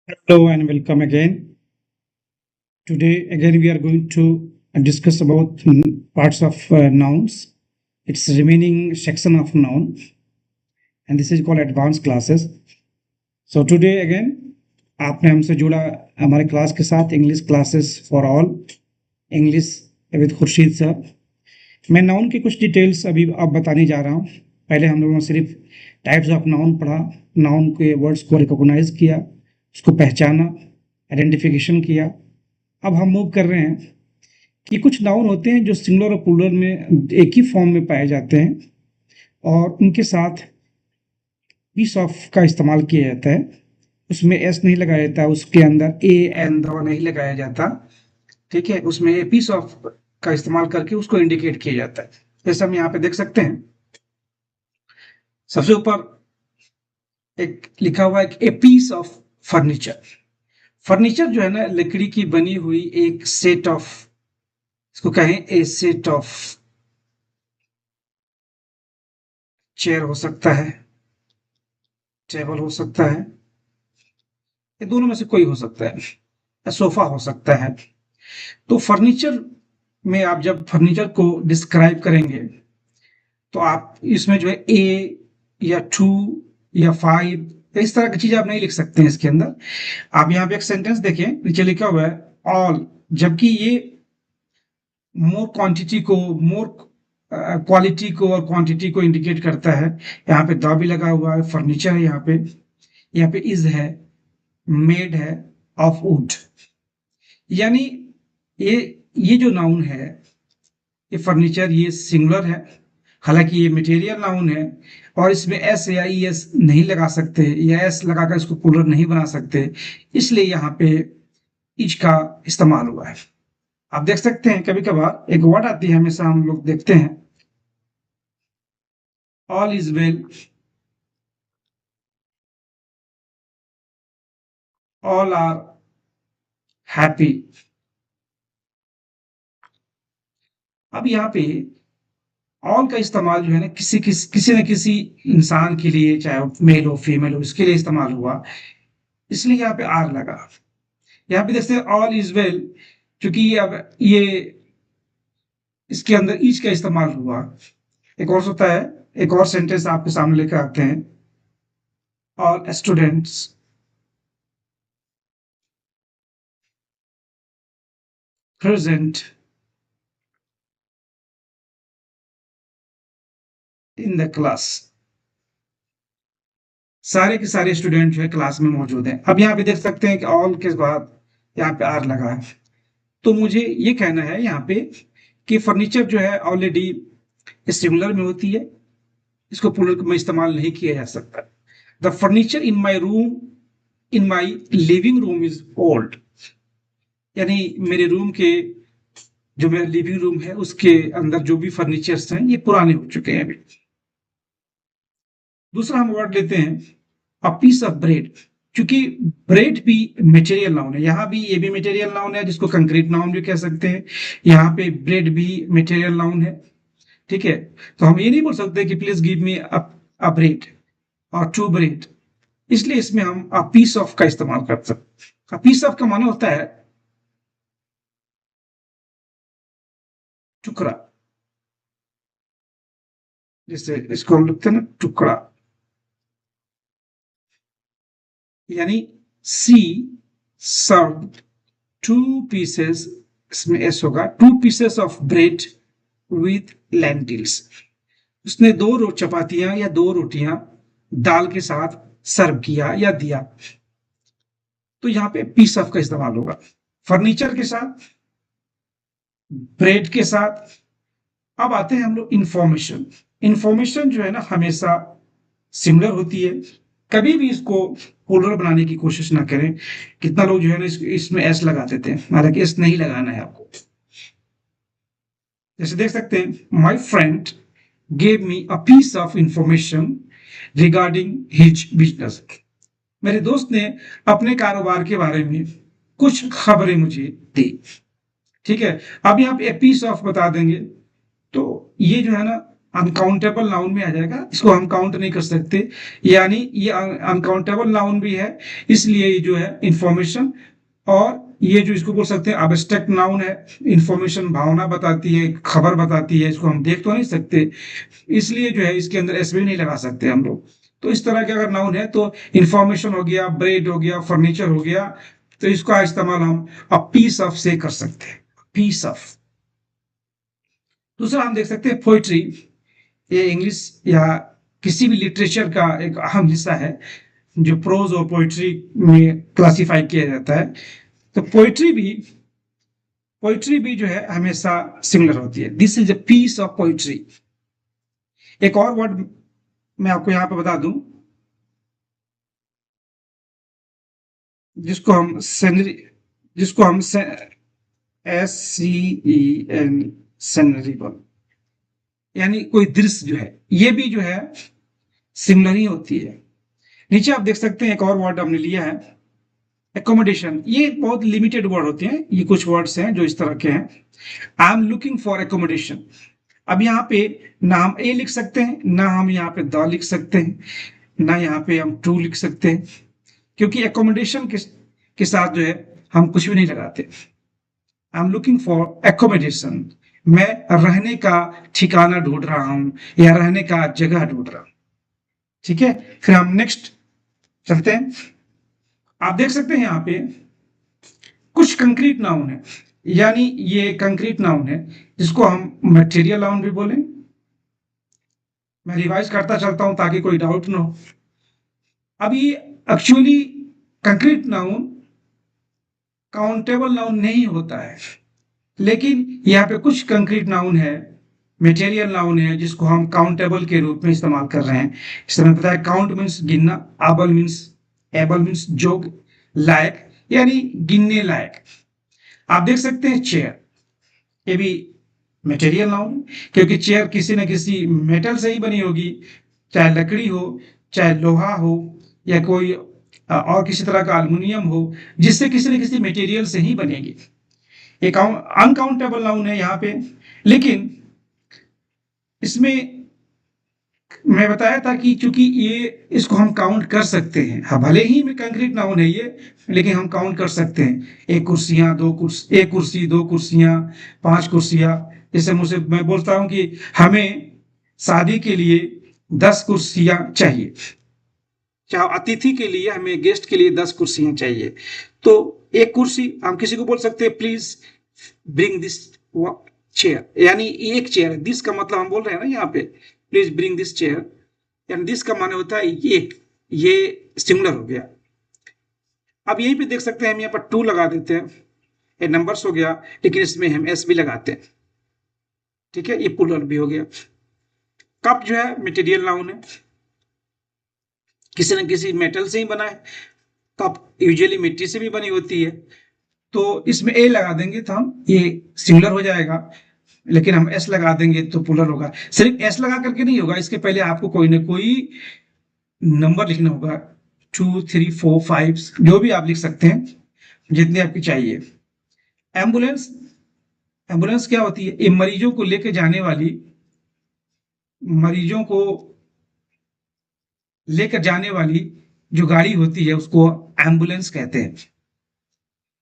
Hello and welcome again. Today again we are going to discuss about parts of nouns. It's the remaining section of noun and this is called advanced classes. So today again आपने हमसे जुड़ा हमारे class के साथ English classes for all English with Khurshid साहब। मैं noun की कुछ डिटेल्स अभी अब बताने जा रहा हूँ। पहले हम लोगों ने सिर्फ टाइप्स ऑफ नाउन पढ़ा, नाउन के वर्ड्स को रिकॉग्नाइज किया, उसको पहचाना, आइडेंटिफिकेशन किया। अब हम मूव कर रहे हैं कि कुछ नाउन होते हैं जो सिंगुलर और प्लूरल में एक ही फॉर्म में पाए जाते हैं और उनके साथ पीस ऑफ का इस्तेमाल किया जाता है। उसमें एस नहीं लगाया जाता, उसके अंदर ए एन द नहीं लगाया जाता, ठीक है। उसमें ए पीस ऑफ का इस्तेमाल करके उसको इंडिकेट किया जाता है। जैसे हम यहाँ पे देख सकते हैं, सबसे ऊपर एक लिखा हुआ है a piece of furniture. Furniture जो है ना, लकड़ी की बनी हुई एक सेट ऑफ, इसको कहें ए सेट ऑफ चेयर हो सकता है, टेबल हो सकता है, ये दोनों में से कोई हो सकता है, या सोफा हो सकता है। तो फर्नीचर में आप जब फर्नीचर को डिस्क्राइब करेंगे तो आप इसमें जो है ए या टू या फाइव इस तरह की चीज आप नहीं लिख सकते हैं इसके अंदर। आप यहाँ पे एक सेंटेंस देखें, नीचे लिखा हुआ है ऑल, जबकि ये मोर क्वांटिटी को, मोर क्वालिटी को और क्वांटिटी को इंडिकेट करता है। यहाँ पे द भी लगा हुआ है, फर्नीचर है, यहाँ पे इज है, मेड है ऑफ वुड। यानी ये ये जो नाउन है, ये फर्नीचर, ये सिंगुलर है, हालांकि ये मटेरियल नाउन है और इसमें एस या ई एस नहीं लगा सकते या एस लगाकर इसको प्लूरल नहीं बना सकते, इसलिए यहाँ पे इज का इस्तेमाल हुआ है। आप देख सकते हैं कभी कभार एक वर्ड आती है, हमेशा हम लोग देखते हैं all is well, all are happy. अब यहाँ पे ऑल का इस्तेमाल जो है ना, किसी न किसी इंसान के लिए, चाहे वो मेल हो फीमेल हो, इसके लिए इस्तेमाल हुआ, इसलिए यहाँ पे आर लगा। यहाँ पे देखते हैं ऑल इज वेल, क्योंकि ये इसके अंदर ईच का इस्तेमाल हुआ। एक और होता है, एक और सेंटेंस आपके सामने लेकर आते हैं, all students present in the class. सारे के सारे स्टूडेंट जो है क्लास में मौजूद हैं। अब यहाँ पे देख सकते हैं कि ऑल के बाद यहाँ पे आर लगा है। तो मुझे ये कहना है यहाँ पे कि फर्नीचर जो है ऑलरेडी सिंगुलर में होती है, इसको प्लूरल में इस्तेमाल नहीं किया जा सकता। The furniture in my room, in my living room is old, यानी मेरे रूम के, जो मेरा लिविंग रूम है उसके अंदर जो भी फर्नीचर्स हैं ये पुराने हो चुके हैं अभी। दूसरा हम वर्ड लेते हैं अ पीस ऑफ ब्रेड, क्योंकि ब्रेड भी मटेरियल नाउन है। यहाँ भी ये भी मटेरियल नाउन है, जिसको कंक्रीट नाउन भी कह सकते हैं। यहाँ पे ब्रेड भी मटेरियल नाउन है, ठीक है। तो हम ये नहीं बोल सकते कि please give me a bread और टू ब्रेड, इसलिए इसमें हम अ पीस ऑफ का इस्तेमाल कर सकते हैं। अ पीस ऑफ का माना होता है टुकड़ा, जैसे इसको हम लिखते हैं ना टुकड़ा, यानी सी सर्व टू पीसेस, इसमें एस होगा, two pieces of bread with lentils. उसने चपातियां या दो रोटियां दाल के साथ सर्व किया या दिया, तो यहाँ पे पीस ऑफ का इस्तेमाल होगा। फर्नीचर के साथ, ब्रेड के साथ। अब आते हैं हम लोग इंफॉर्मेशन। इंफॉर्मेशन जो है ना हमेशा सिमिलर होती है, कभी भी इसको प्लूरल बनाने की कोशिश ना करें। कितना लोग जो है ना इसमें एस लगा देते हैं, हालांकि एस नहीं लगाना है आपको। जैसे देख सकते हैं, my friend gave me a piece of information regarding his business. मेरे दोस्त ने अपने कारोबार के बारे में कुछ खबरें मुझे दी, ठीक है। अब यहाँ पे पीस ऑफ बता देंगे, तो ये जो है ना अनकाउंटेबल नाउन में आ जाएगा, इसको हम काउंट नहीं कर सकते, यानी ये अनकाउंटेबल नाउन भी है, इसलिए ये जो है इंफॉर्मेशन, और ये जो इसको बोल सकते हैं अब्स्ट्रैक्ट नाउन है, इंफॉर्मेशन भावना बताती है, खबर बताती है, इसको हम देख तो नहीं सकते, इसलिए जो है इसके अंदर एस भी नहीं लगा सकते हम लोग। तो इस तरह के अगर नाउन है तो इंफॉर्मेशन हो गया, ब्रेड हो गया, फर्नीचर हो गया, तो इसका इस्तेमाल हम अ पीस ऑफ से कर सकते हैं, पीस ऑफ। दूसरा हम देख सकते हैं पोइट्री, ये इंग्लिश या किसी भी लिटरेचर का एक अहम हिस्सा है, जो प्रोज और पोइट्री में क्लासिफाई किया जाता है। तो पोइट्री भी जो है हमेशा सिमिलर होती है, this is a piece of poetry. एक और वर्ड मैं आपको यहां पे बता दूं, जिसको हम सेनरी, जिसको हम SCEN, सेनरी बोल, यानी कोई दृश्य जो है, ये भी जो है सिमिलर ही होती है। नीचे आप देख सकते हैं एक और वर्ड हमने लिया है, एकोमोडेशन। ये बहुत लिमिटेड वर्ड होते हैं, ये कुछ वर्ड्स हैं जो इस तरह के हैं। I am looking for accommodation. अब यहाँ पे ना हम ए लिख सकते हैं, ना हम यहाँ पे द लिख सकते हैं, ना यहाँ पे हम टू लिख सकते हैं, क्योंकि एकोमोडेशन के साथ जो है हम कुछ भी नहीं लगाते। I am looking for accommodation, मैं रहने का ठिकाना ढूंढ रहा हूं, या रहने का जगह ढूंढ रहा हूं। ठीक है, फिर हम नेक्स्ट चलते हैं। आप देख सकते हैं यहाँ पे कुछ कंक्रीट नाउन है, यानी ये कंक्रीट नाउन है, जिसको हम मटेरियल नाउन भी बोलें। मैं रिवाइज करता चलता हूं ताकि कोई डाउट ना हो। अब ये actually concrete noun countable noun नहीं होता है, लेकिन यहाँ पे कुछ कंक्रीट नाउन है, मटेरियल नाउन है, जिसको हम काउंटेबल के रूप में इस्तेमाल कर रहे हैं। इस तरह पता है, काउंट मीन्स गिनना, एबल मीन्स जोग, लायक यानी गिनने लायक। आप देख सकते हैं चेयर, ये भी मटेरियल नाउन, क्योंकि चेयर किसी न किसी मेटल से ही बनी होगी, चाहे लकड़ी हो, चाहे लोहा हो, या कोई और किसी तरह का अल्युमिनियम हो, जिससे किसी न किसी मटेरियल से ही बनेगी। एक अनकाउंटेबल नाउन है यहाँ पे, लेकिन इसमें मैं बताया था कि चूंकि ये इसको हम काउंट कर सकते हैं, हाँ भले ही में कंक्रीट नाउन है ये, लेकिन हम काउंट कर सकते हैं। एक कुर्सियां, दो कुर्सी, एक कुर्सी, दो कुर्सियां, पांच कुर्सियां। जैसे मुझे मैं बोलता हूं कि हमें शादी के लिए 10 कुर्सियां चाहिए, चाहे अतिथि के लिए, हमें गेस्ट के लिए 10 कुर्सियां चाहिए, तो एक कुर्सी हम किसी को बोल सकते हैं प्लीज ब्रिंग दिस चेयर, यानी एक चेयर है, दिस का मतलब हम बोल रहे हैं ना यहाँ पे, प्लीज ब्रिंग दिस चेयर, यानी दिस का माने होता है एक, ये सिंगुलर हो गया। अब यहीं पे देख सकते हैं हम यहाँ पर 2 लगा देते हैं, ये नंबर्स हो गया, लेकिन इसमें हम एस भी लगाते हैं। ठीक है, ये प्लूरल भी हो गया। कप जो है मटेरियल नाउन है, किसी न किसी मेटल से ही बना है, कप यूजुअली मिट्टी से भी बनी होती है, तो इसमें ए लगा देंगे तो हम ये सिंगुलर हो जाएगा, लेकिन हम एस लगा देंगे तो प्लूरल होगा। सिर्फ एस लगा करके नहीं होगा, इसके पहले आपको कोई ना कोई नंबर लिखना होगा, 2 3 4 5, जो भी आप लिख सकते हैं, जितने आपकी चाहिए। एम्बुलेंस, एम्बुलेंस क्या होती है? ये मरीजों को लेकर जाने वाली, मरीजों को लेकर जाने वाली जो गाड़ी होती है, उसको एम्बुलेंस कहते हैं।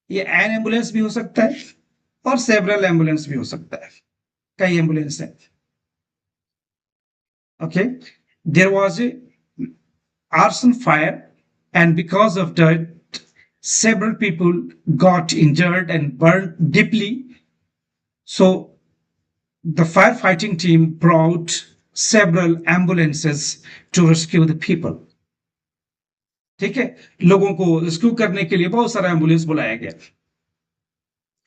ये एन एम्बुलेंस भी हो सकता है, और सेवरल एम्बुलेंस भी हो सकता है, कई एम्बुलेंस है। Okay, there was a arson fire, and because of that, several people got injured and burned deeply. So the firefighting team brought several ambulances to rescue the people. ठीक है, लोगों को रेस्क्यू करने के लिए बहुत सारा एम्बुलेंस बुलाया गया।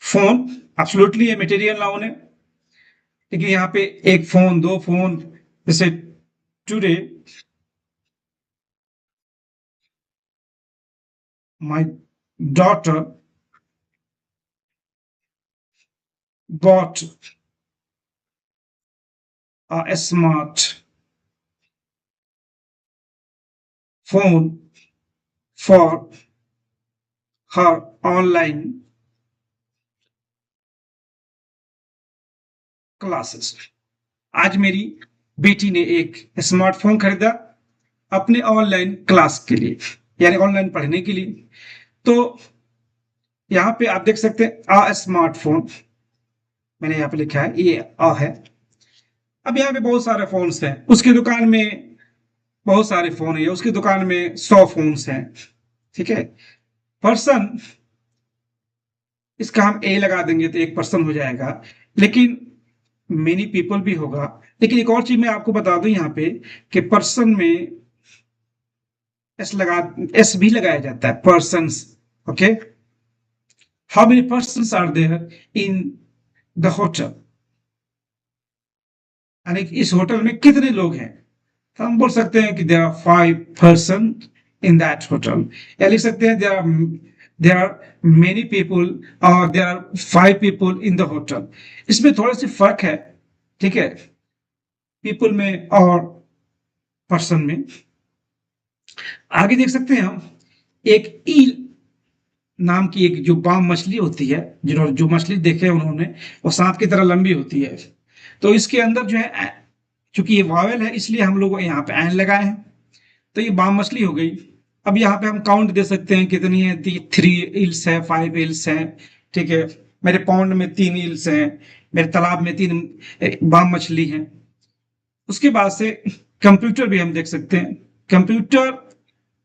फोन एब्सोल्युटली ये मटेरियल नाउन है, लेकिन यहाँ पे एक फोन, दो फोन, जैसे today my daughter bought a smart phone for her online classes. आज मेरी बेटी ने एक स्मार्टफोन खरीदा अपने ऑनलाइन क्लास के लिए, यानी ऑनलाइन पढ़ने के लिए। तो यहाँ पे आप देख सकते हैं अ स्मार्टफोन, मैंने यहाँ पे लिखा है, ये अ है। अब यहाँ पे बहुत सारे फोन्स हैं, उसकी दुकान में बहुत सारे फोन है, उसकी दुकान में 100 फोन्स हैं, ठीक है। पर्सन, इसका हम ए लगा देंगे तो एक पर्सन हो जाएगा, लेकिन मेनी पीपल भी होगा। लेकिन एक और चीज मैं आपको बता दूं यहाँ पे कि पर्सन में एस लगा, एस भी लगाया जाता है, persons. Okay, how many persons are there in the hotel, यानी इस होटल में कितने लोग हैं। तो हम बोल सकते हैं कि there are 5 person in that hotel, या लिख सकते हैं देयर आर मेनी पीपल और there are 5 people in the hotel. इसमें थोड़ा सी फर्क है, ठीक है, पीपल में और पर्सन में। आगे देख सकते हैं हम एक ईल नाम की एक जो बाम मछली होती है, जिन्होंने जो मछली देखे उन्होंने, वो सांप की तरह लंबी होती है। तो इसके अंदर जो है, चूंकि ये वावेल है इसलिए हम लोग यहाँ पे एन लगाए हैं, तो ये बाम मछली हो गई। अब यहाँ पे हम काउंट दे सकते हैं कितनी है, 3 इल्स है, 5 इल्स है, ठीक है। मेरे पौंड में 3 इल्स हैं, मेरे तालाब में 3 बाम मछली हैं। उसके बाद से कंप्यूटर भी हम देख सकते हैं। कंप्यूटर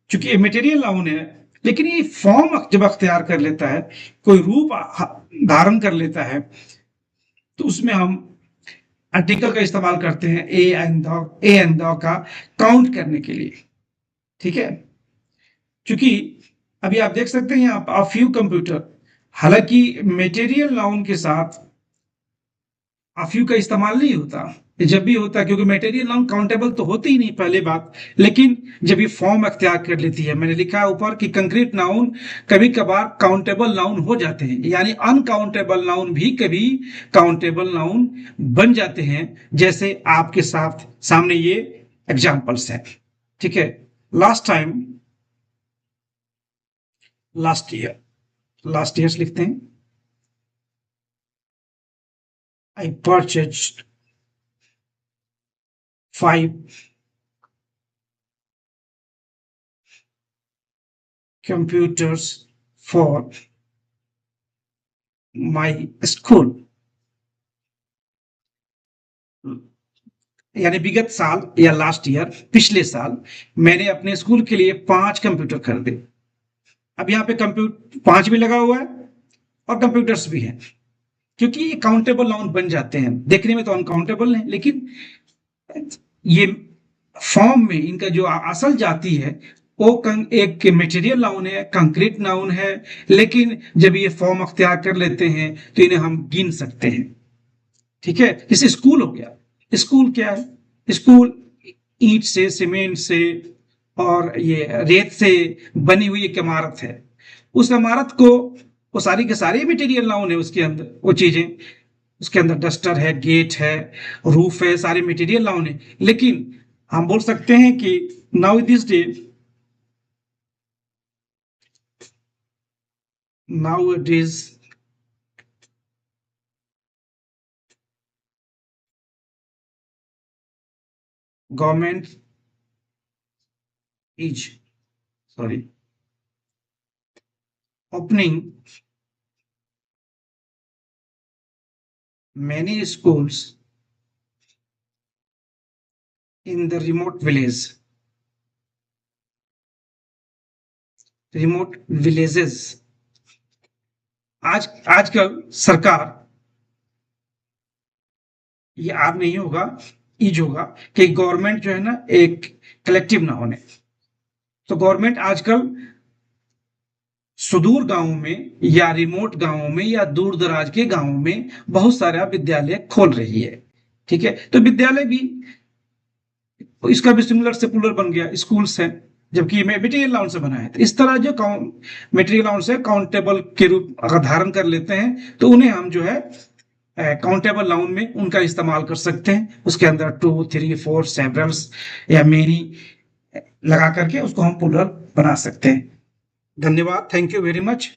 चूंकि ये मटेरियल नाउन है, लेकिन ये फॉर्म जब अख्तियार कर लेता है, कोई रूप धारण कर लेता है, तो उसमें हम आर्टिकल का इस्तेमाल करते हैं ए एंड द का काउंट करने के लिए, ठीक है। क्योंकि अभी आप देख सकते हैं यहाँ अ फ्यू कंप्यूटर, हालांकि मटेरियल नाउन के साथ अ फ्यू का इस्तेमाल नहीं होता, ये जब भी होता है क्योंकि मटेरियल नाउन काउंटेबल तो होते ही नहीं, पहले बात। लेकिन जब ये फॉर्म अख्तियार कर लेती है, मैंने लिखा है ऊपर कि कंक्रीट नाउन कभी कभार काउंटेबल नाउन हो जाते हैं, यानी अनकाउंटेबल नाउन भी कभी काउंटेबल नाउन बन जाते हैं, जैसे आपके साथ सामने ये एग्जाम्पल्स हैं, ठीक है। Last time, last year, last year लिखते हैं, आई purchased 5 computers for my school, यानी विगत साल या लास्ट ईयर, पिछले साल मैंने अपने स्कूल के लिए 5 कंप्यूटर खरीदे। अब यहाँ पे कंप्यूटर 5 भी लगा हुआ है और कंप्यूटर्स भी हैं, क्योंकि ये काउंटेबल नाउन बन जाते हैं। देखने में तो अनकाउंटेबल है, लेकिन ये फॉर्म में इनका जो असल जाती है वो एक मटेरियल नाउन है, कंक्रीट नाउन है, लेकिन जब ये फॉर्म अख्तियार कर लेते हैं तो इन्हें हम गिन सकते हैं, ठीक है। जैसे स्कूल हो गया, स्कूल क्या है, स्कूल ईंट से, सीमेंट से और ये रेत से बनी हुई एक इमारत है। उस इमारत को, वो सारी के सारी मटेरियल नाउन है, उसके अंदर वो चीजें, उसके अंदर डस्टर है, गेट है, रूफ है, सारे मटेरियल नाउन है। लेकिन हम बोल सकते हैं कि now this day, nowadays government is, sorry, opening many schools in the remote village, remote villages। आजकल सरकार, ये आप नहीं होगा, इज होगा, कि गवर्नमेंट जो है ना एक कलेक्टिव ना होने, तो गवर्नमेंट आजकल सुदूर गांवों में या रिमोट गांवों में या दूर दराज के गांवों में बहुत सारा विद्यालय खोल रही है, ठीक है। तो विद्यालय भी, इसका भी सिमिलर से प्लूरल बन गया, स्कूल्स है, जबकि ये मटेरियल नाउन से बना है। तो इस तरह जो मटेरियल नाउन से काउंटेबल के रूप अगर धारण कर लेते हैं तो उन्हें हम जो है काउंटेबल नाउन में उनका इस्तेमाल कर सकते हैं। उसके अंदर 2, 3, 4, सेवरल्स या मेनी लगा करके उसको हम प्लूरल बना सकते हैं। धन्यवाद, थैंक यू वेरी मच।